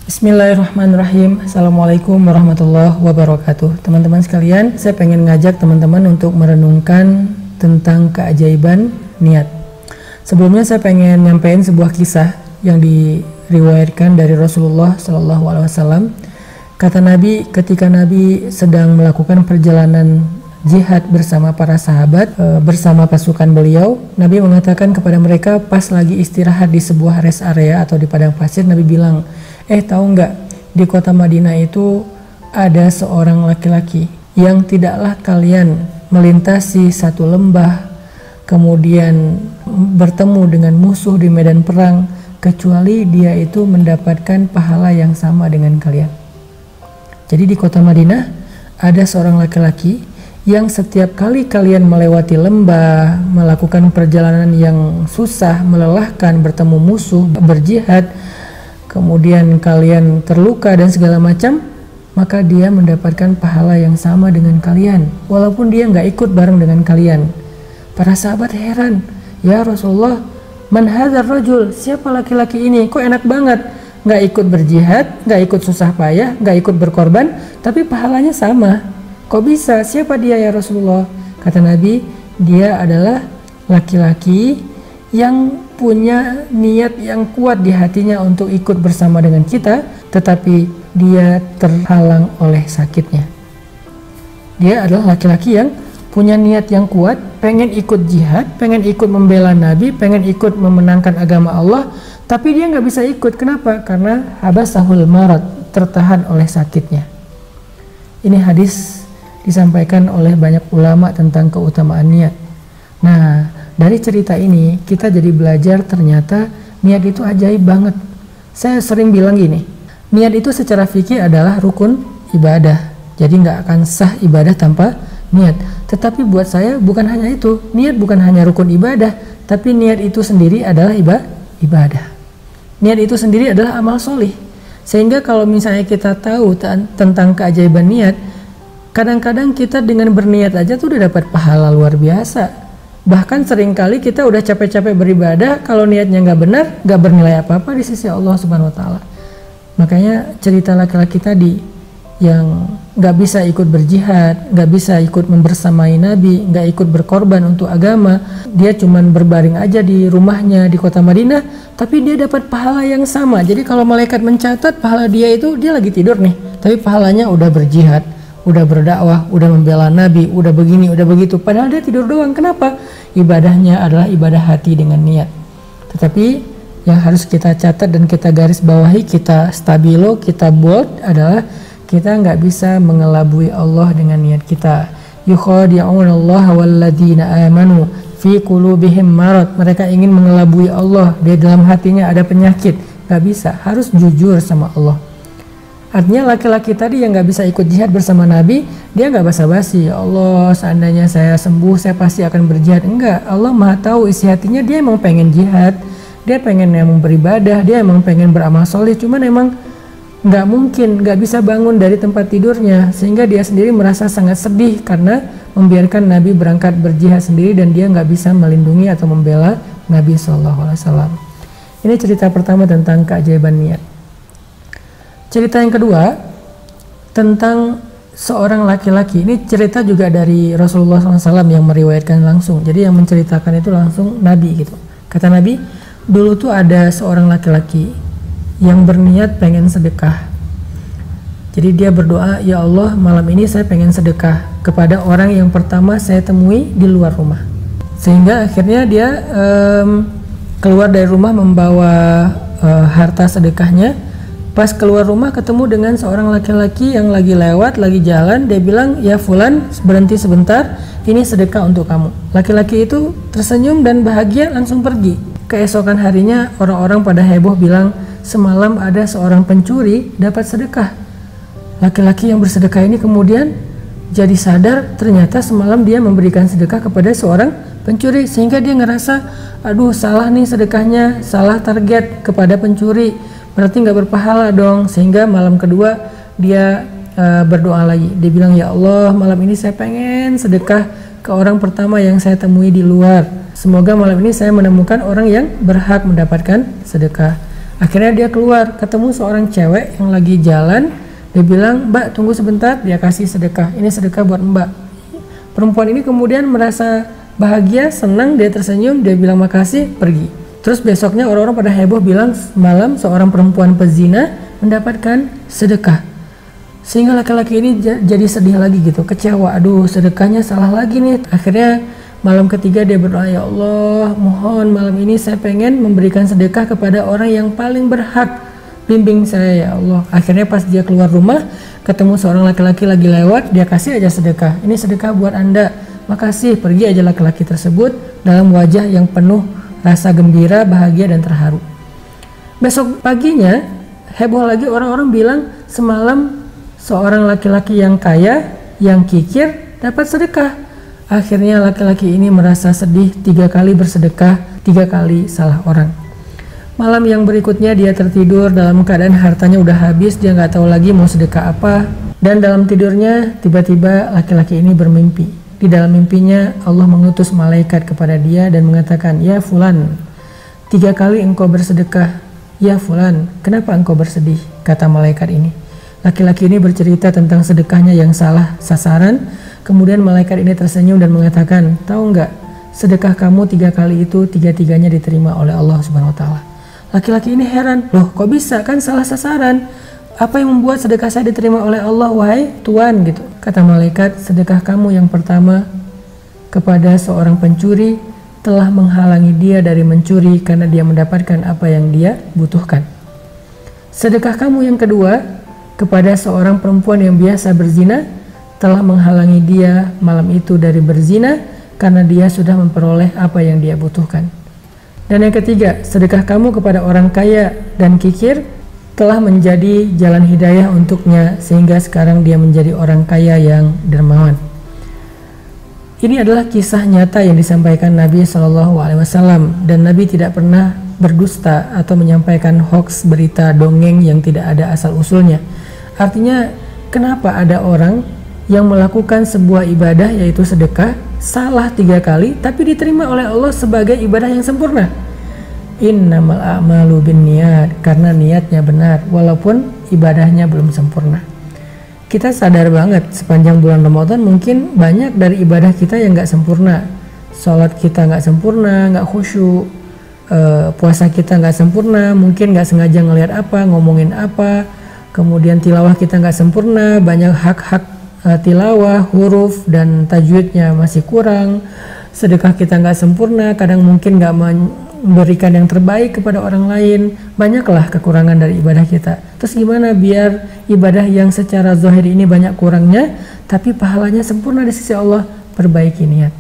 Bismillahirrahmanirrahim. Assalamualaikum warahmatullahi wabarakatuh. Teman-teman sekalian, saya pengen ngajak teman-teman untuk merenungkan tentang keajaiban niat. Sebelumnya saya pengen nyampein sebuah kisah yang diriwayatkan dari Rasulullah SAW. Kata Nabi, ketika Nabi sedang melakukan perjalanan jihad bersama para sahabat, bersama pasukan beliau, Nabi mengatakan kepada mereka pas lagi istirahat di sebuah rest area atau di padang pasir, Nabi bilang, tahu nggak, di kota Madinah itu ada seorang laki-laki yang tidaklah kalian melintasi satu lembah kemudian bertemu dengan musuh di medan perang kecuali dia itu mendapatkan pahala yang sama dengan kalian. Jadi di kota Madinah ada seorang laki-laki yang setiap kali kalian melewati lembah, melakukan perjalanan yang susah, melelahkan, bertemu musuh, berjihad, kemudian kalian terluka dan segala macam, maka dia mendapatkan pahala yang sama dengan kalian walaupun dia nggak ikut bareng dengan kalian. Para sahabat heran, ya Rasulullah, man hadzal rajul, siapa laki-laki ini, kok enak banget, nggak ikut berjihad, nggak ikut susah payah, nggak ikut berkorban, tapi pahalanya sama, kok bisa, siapa dia ya Rasulullah? Kata Nabi, dia adalah laki-laki yang punya niat yang kuat di hatinya untuk ikut bersama dengan kita, tetapi dia terhalang oleh sakitnya. Dia adalah laki-laki yang punya niat yang kuat, pengen ikut jihad, pengen ikut membela Nabi, pengen ikut memenangkan agama Allah, tapi dia nggak bisa ikut. Kenapa? Karena habasahul marad, tertahan oleh sakitnya. Ini hadis disampaikan oleh banyak ulama tentang keutamaan niat. Nah, dari cerita ini kita jadi belajar ternyata niat itu ajaib banget. Saya sering bilang gini, niat itu secara fikih adalah rukun ibadah. Jadi nggak akan sah ibadah tanpa niat. Tetapi buat saya bukan hanya itu, niat bukan hanya rukun ibadah, tapi niat itu sendiri adalah ibadah. Niat itu sendiri adalah amal solih. Sehingga kalau misalnya kita tahu tentang keajaiban niat, kadang-kadang kita dengan berniat aja tuh udah dapat pahala luar biasa. Bahkan seringkali kita udah capek-capek beribadah, kalau niatnya nggak benar, nggak bernilai apa-apa di sisi Allah Subhanahu Wa Taala. Makanya cerita laki-laki tadi yang nggak bisa ikut berjihad, nggak bisa ikut membersamai Nabi, nggak ikut berkorban untuk agama, dia cuman berbaring aja di rumahnya di kota Madinah, tapi dia dapat pahala yang sama. Jadi kalau malaikat mencatat pahala dia itu, dia lagi tidur nih, tapi pahalanya udah berjihad, udah berdakwah, udah membela Nabi, udah begini, udah begitu. Padahal dia tidur doang. Kenapa? Ibadahnya adalah ibadah hati dengan niat. Tetapi yang harus kita catat dan kita garis bawahi, kita stabilo, kita bold adalah kita nggak bisa mengelabui Allah dengan niat kita. Yukhadi'unallaha walladzina amanu fi qulubihim marad. Mereka ingin mengelabui Allah, di dalam hatinya ada penyakit. Nggak bisa, harus jujur sama Allah. Artinya laki-laki tadi yang nggak bisa ikut jihad bersama Nabi, dia nggak basa-basi, ya Allah seandainya saya sembuh saya pasti akan berjihad. Enggak, Allah maha tahu isi hatinya, dia emang pengen jihad, dia pengen emang beribadah, dia emang pengen beramal soleh, cuman emang nggak mungkin, nggak bisa bangun dari tempat tidurnya, sehingga dia sendiri merasa sangat sedih karena membiarkan Nabi berangkat berjihad sendiri dan dia nggak bisa melindungi atau membela Nabi SAW. Ini cerita pertama tentang keajaiban niat. Cerita yang kedua tentang seorang laki-laki. Ini cerita juga dari Rasulullah SAW yang meriwayatkan langsung. Jadi yang menceritakan itu langsung Nabi gitu. Kata Nabi, dulu tuh ada seorang laki-laki yang berniat pengen sedekah. Jadi dia berdoa, ya Allah malam ini saya pengen sedekah kepada orang yang pertama saya temui di luar rumah. Sehingga akhirnya dia keluar dari rumah membawa harta sedekahnya. Pas keluar rumah ketemu dengan seorang laki-laki yang lagi lewat, lagi jalan. Dia bilang, ya fulan berhenti sebentar, ini sedekah untuk kamu. Laki-laki itu tersenyum dan bahagia langsung pergi. Keesokan harinya orang-orang pada heboh bilang, semalam ada seorang pencuri dapat sedekah. Laki-laki yang bersedekah ini kemudian jadi sadar ternyata semalam dia memberikan sedekah kepada seorang pencuri. Sehingga dia ngerasa, aduh salah nih sedekahnya, salah target kepada pencuri, berarti nggak berpahala dong. Sehingga malam kedua dia berdoa lagi. Dia bilang, ya Allah malam ini saya pengen sedekah ke orang pertama yang saya temui di luar. Semoga malam ini saya menemukan orang yang berhak mendapatkan sedekah. Akhirnya dia keluar, ketemu seorang cewek yang lagi jalan. Dia bilang, "Mbak, tunggu sebentar." Dia kasih sedekah. "Ini sedekah buat Mbak." Perempuan ini kemudian merasa bahagia, senang, dia tersenyum, dia bilang makasih, pergi. Terus besoknya orang-orang pada heboh bilang semalam seorang perempuan pezina mendapatkan sedekah. Sehingga laki-laki ini jadi sedih lagi gitu, kecewa, aduh sedekahnya salah lagi nih. Akhirnya malam ketiga dia berdoa, "Ya Allah, mohon malam ini saya pengen memberikan sedekah kepada orang yang paling berhak, bimbing saya ya Allah." Akhirnya pas dia keluar rumah, ketemu seorang laki-laki lagi lewat, dia kasih aja sedekah. "Ini sedekah buat Anda." "Makasih." Pergi aja laki-laki tersebut dalam wajah yang penuh rasa gembira, bahagia, dan terharu. Besok paginya heboh lagi, orang-orang bilang semalam seorang laki-laki yang kaya, yang kikir dapat sedekah. Akhirnya laki-laki ini merasa sedih, 3 kali bersedekah, 3 kali salah orang. Malam yang berikutnya dia tertidur dalam keadaan hartanya udah habis, dia nggak tahu lagi mau sedekah apa. Dan dalam tidurnya tiba-tiba laki-laki ini bermimpi. Di dalam mimpinya Allah mengutus malaikat kepada dia dan mengatakan, "Ya Fulan, 3 kali engkau bersedekah." "Ya Fulan, kenapa engkau bersedih?" kata malaikat ini. Laki-laki ini bercerita tentang sedekahnya yang salah sasaran. Kemudian malaikat ini tersenyum dan mengatakan, "Tahu nggak, sedekah kamu 3 kali itu 3-tiganya diterima oleh Allah Subhanahu Wa Taala." Laki-laki ini heran, "Loh kok bisa, kan salah sasaran? Apa yang membuat sedekah saya diterima oleh Allah, wahai Tuan?" gitu. Kata malaikat, "Sedekah kamu yang pertama kepada seorang pencuri telah menghalangi dia dari mencuri karena dia mendapatkan apa yang dia butuhkan. Sedekah kamu yang kedua kepada seorang perempuan yang biasa berzina telah menghalangi dia malam itu dari berzina karena dia sudah memperoleh apa yang dia butuhkan. Dan yang ketiga, sedekah kamu kepada orang kaya dan kikir telah menjadi jalan hidayah untuknya sehingga sekarang dia menjadi orang kaya yang dermawan." Ini adalah kisah nyata yang disampaikan Nabi SAW, dan Nabi tidak pernah berdusta atau menyampaikan hoax, berita dongeng yang tidak ada asal usulnya. Artinya, kenapa ada orang yang melakukan sebuah ibadah yaitu sedekah salah 3 kali tapi diterima oleh Allah sebagai ibadah yang sempurna? Innamal a'malu binniyat, karena niatnya benar walaupun ibadahnya belum sempurna. Kita sadar banget sepanjang bulan Ramadan mungkin banyak dari ibadah kita yang gak sempurna. Sholat kita gak sempurna, gak khusyuk, puasa kita gak sempurna, mungkin gak sengaja ngelihat apa, ngomongin apa, kemudian tilawah kita gak sempurna, banyak hak-hak tilawah, huruf dan tajwidnya masih kurang. Sedekah kita nggak sempurna, kadang mungkin nggak memberikan yang terbaik kepada orang lain. Banyaklah kekurangan dari ibadah kita. Terus gimana biar ibadah yang secara zahir ini banyak kurangnya tapi pahalanya sempurna di sisi Allah? Perbaiki niat.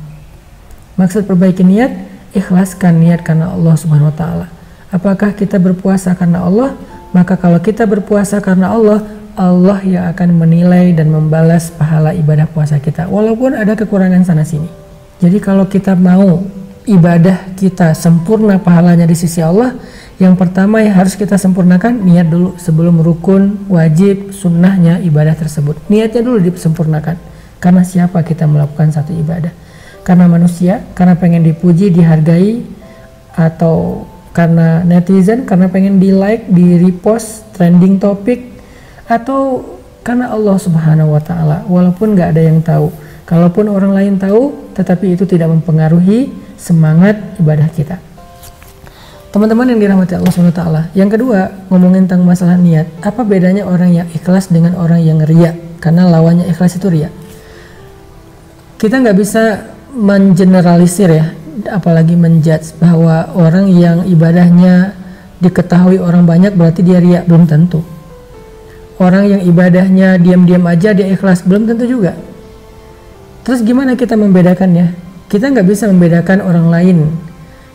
Maksud perbaiki niat, ikhlaskan niat karena Allah Subhanahu Wa Taala. Apakah kita berpuasa karena Allah? Maka kalau kita berpuasa karena Allah, Allah yang akan menilai dan membalas pahala ibadah puasa kita walaupun ada kekurangan sana sini. Jadi kalau kita mau ibadah kita sempurna pahalanya di sisi Allah, yang pertama yang harus kita sempurnakan niat dulu sebelum rukun, wajib, sunnahnya ibadah tersebut. Niatnya dulu disempurnakan. Karena siapa kita melakukan satu ibadah? Karena manusia, karena pengen dipuji, dihargai, atau karena netizen, karena pengen di like, di repost, trending topik, atau karena Allah Subhanahu Wa Taala. Walaupun nggak ada yang tahu, kalaupun orang lain tahu, tetapi itu tidak mempengaruhi semangat ibadah kita. Teman-teman yang dirahmati Allah Subhanahu Wa Taala, yang kedua ngomongin tentang masalah niat. Apa bedanya orang yang ikhlas dengan orang yang riya? Karena lawannya ikhlas itu riya. Kita nggak bisa mengeneralisir ya, apalagi menjudge bahwa orang yang ibadahnya diketahui orang banyak berarti dia riya, belum tentu. Orang yang ibadahnya diam-diam aja dia ikhlas, belum tentu juga. Terus gimana kita membedakannya? Kita nggak bisa membedakan orang lain.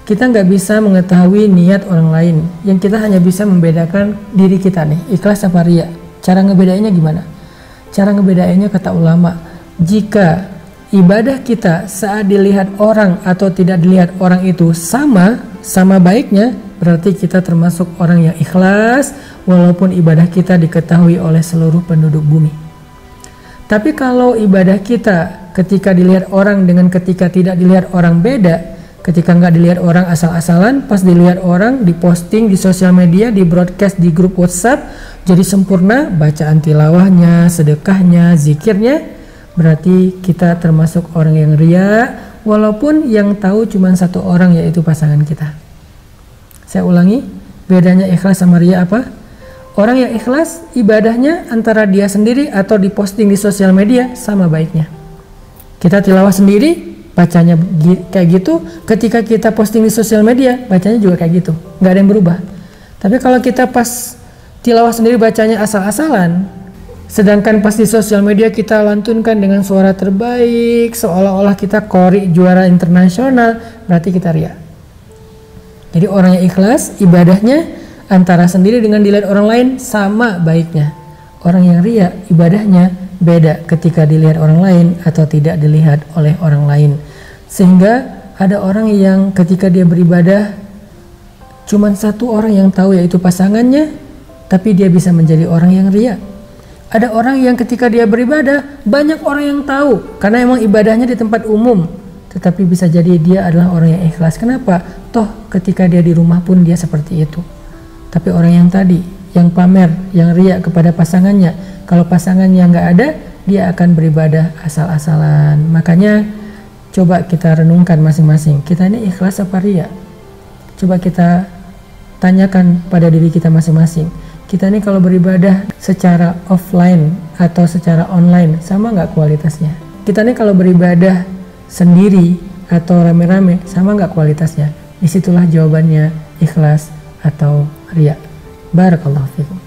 Kita nggak bisa mengetahui niat orang lain. Yang kita hanya bisa membedakan diri kita nih, ikhlas apa riya. Cara ngebedainnya gimana? Cara ngebedainnya kata ulama, jika ibadah kita saat dilihat orang atau tidak dilihat orang itu sama baiknya, berarti kita termasuk orang yang ikhlas walaupun ibadah kita diketahui oleh seluruh penduduk bumi. Tapi kalau ibadah kita ketika dilihat orang dengan ketika tidak dilihat orang beda, Ketika nggak dilihat orang asal-asalan, pas dilihat orang, diposting di sosial media, di broadcast di grup WhatsApp, jadi sempurna bacaan tilawahnya, sedekahnya, zikirnya, berarti kita termasuk orang yang ria, walaupun yang tahu cuma satu orang, yaitu pasangan kita. Saya ulangi, bedanya ikhlas sama ria apa? Orang yang ikhlas, ibadahnya antara dia sendiri atau diposting di sosial media sama baiknya. Kita tilawah sendiri, bacanya kayak gitu, ketika kita posting di sosial media, bacanya juga kayak gitu, nggak ada yang berubah. Tapi kalau kita pas tilawah sendiri bacanya asal-asalan, sedangkan pas di sosial media kita lantunkan dengan suara terbaik, seolah-olah kita qori juara internasional, berarti kita ria. Jadi orang yang ikhlas, ibadahnya antara sendiri dengan dilihat orang lain sama baiknya. Orang yang ria, ibadahnya beda ketika dilihat orang lain atau tidak dilihat oleh orang lain. Sehingga ada orang yang ketika dia beribadah cuman satu orang yang tahu, yaitu pasangannya, tapi dia bisa menjadi orang yang ria. Ada orang yang ketika dia beribadah banyak orang yang tahu karena emang ibadahnya di tempat umum, tetapi bisa jadi dia adalah orang yang ikhlas. Kenapa? Toh ketika dia di rumah pun dia seperti itu. Tapi orang yang tadi, yang pamer, yang ria kepada pasangannya, kalau pasangannya nggak ada, dia akan beribadah asal-asalan. Makanya coba kita renungkan masing-masing, kita ini ikhlas apa ria? Coba kita tanyakan pada diri kita masing-masing. Kita ini kalau beribadah secara offline atau secara online, sama nggak kualitasnya? Kita ini kalau beribadah sendiri atau rame-rame, sama nggak kualitasnya? Disitulah jawabannya, ikhlas atau ria. Barakallahu fikum.